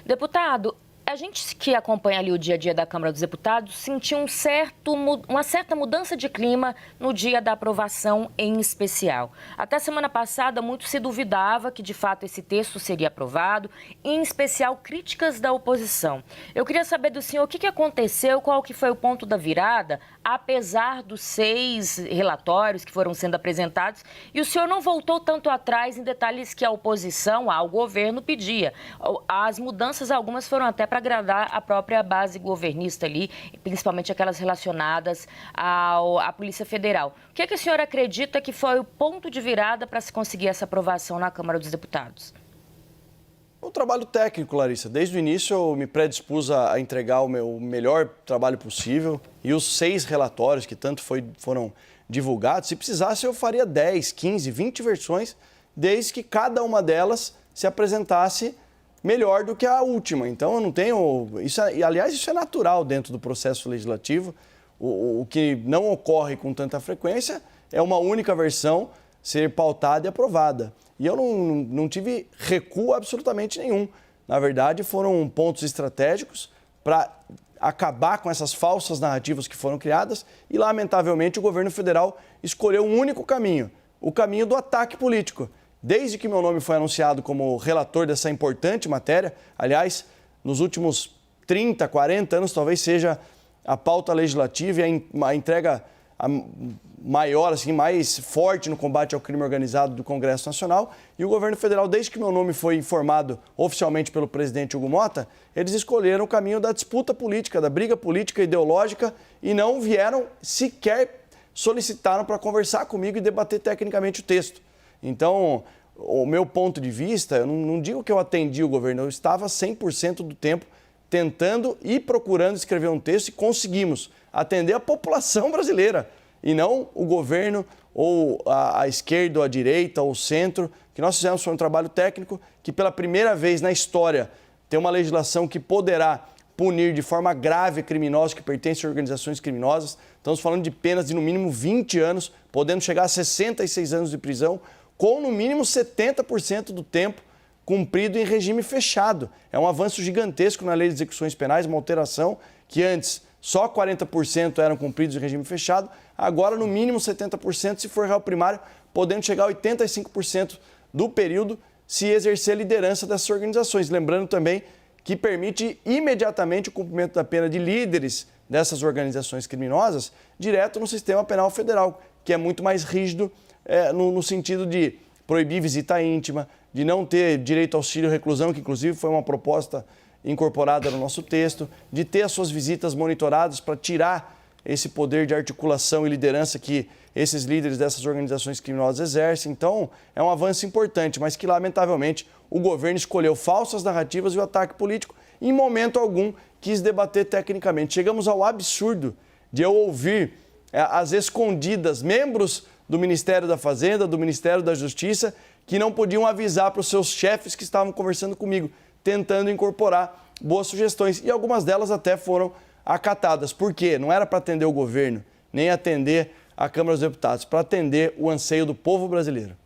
Deputado, a gente que acompanha ali o dia a dia da Câmara dos Deputados sentiu uma certa mudança de clima no dia da aprovação em especial. Até semana passada, muito se duvidava que, de fato, esse texto seria aprovado, em especial críticas da oposição. Eu queria saber do senhor o que aconteceu, qual que foi o ponto da virada, apesar dos 6 relatórios que foram sendo apresentados, e o senhor não voltou tanto atrás em detalhes que a oposição ao governo pedia. As mudanças, algumas foram até para agradar a própria base governista ali, principalmente aquelas relacionadas à Polícia Federal. O que o senhor acredita que foi o ponto de virada para se conseguir essa aprovação na Câmara dos Deputados? O trabalho técnico, Larissa. Desde o início eu me predispus a entregar o meu melhor trabalho possível e os 6 relatórios que tanto foram divulgados, se precisasse eu faria 10, 15, 20 versões, desde que cada uma delas se apresentasse melhor do que a última. Então eu não tenho... aliás, isso é natural dentro do processo legislativo. O que não ocorre com tanta frequência é uma única versão ser pautada e aprovada. E eu não tive recuo absolutamente nenhum. Na verdade, foram pontos estratégicos para acabar com essas falsas narrativas que foram criadas e, lamentavelmente, o governo federal escolheu um único caminho, o caminho do ataque político. Desde que meu nome foi anunciado como relator dessa importante matéria, aliás, nos últimos 30, 40 anos, talvez seja a pauta legislativa e a entrega maior, assim, mais forte no combate ao crime organizado do Congresso Nacional. E o governo federal, desde que meu nome foi informado oficialmente pelo presidente Hugo Motta, eles escolheram o caminho da disputa política, da briga política ideológica e não vieram sequer solicitaram para conversar comigo e debater tecnicamente o texto. Então, o meu ponto de vista, eu não digo que eu atendi o governo, eu estava 100% do tempo tentando e procurando escrever um texto e conseguimos atender a população brasileira e não o governo ou a esquerda ou a direita ou o centro. O que nós fizemos foi um trabalho técnico que pela primeira vez na história tem uma legislação que poderá punir de forma grave criminosos que pertencem a organizações criminosas. Estamos falando de penas de no mínimo 20 anos, podendo chegar a 66 anos de prisão, com no mínimo 70% do tempo cumprido em regime fechado. É um avanço gigantesco na lei de execuções penais, uma alteração que antes só 40% eram cumpridos em regime fechado, agora no mínimo 70% se for réu primário, podendo chegar a 85% do período se exercer a liderança dessas organizações. Lembrando também que permite imediatamente o cumprimento da pena de líderes dessas organizações criminosas direto no sistema penal federal, que é muito mais rígido no sentido de proibir visita íntima, de não ter direito ao auxílio reclusão, que inclusive foi uma proposta incorporada no nosso texto, de ter as suas visitas monitoradas para tirar esse poder de articulação e liderança que esses líderes dessas organizações criminosas exercem. Então, é um avanço importante, mas que, lamentavelmente, o governo escolheu falsas narrativas e o ataque político e, em momento algum, quis debater tecnicamente. Chegamos ao absurdo de eu ouvir, às escondidas, membros do Ministério da Fazenda, do Ministério da Justiça, que não podiam avisar para os seus chefes que estavam conversando comigo, tentando incorporar boas sugestões. E algumas delas até foram acatadas. Por quê? Não era para atender o governo, nem atender a Câmara dos Deputados, para atender o anseio do povo brasileiro.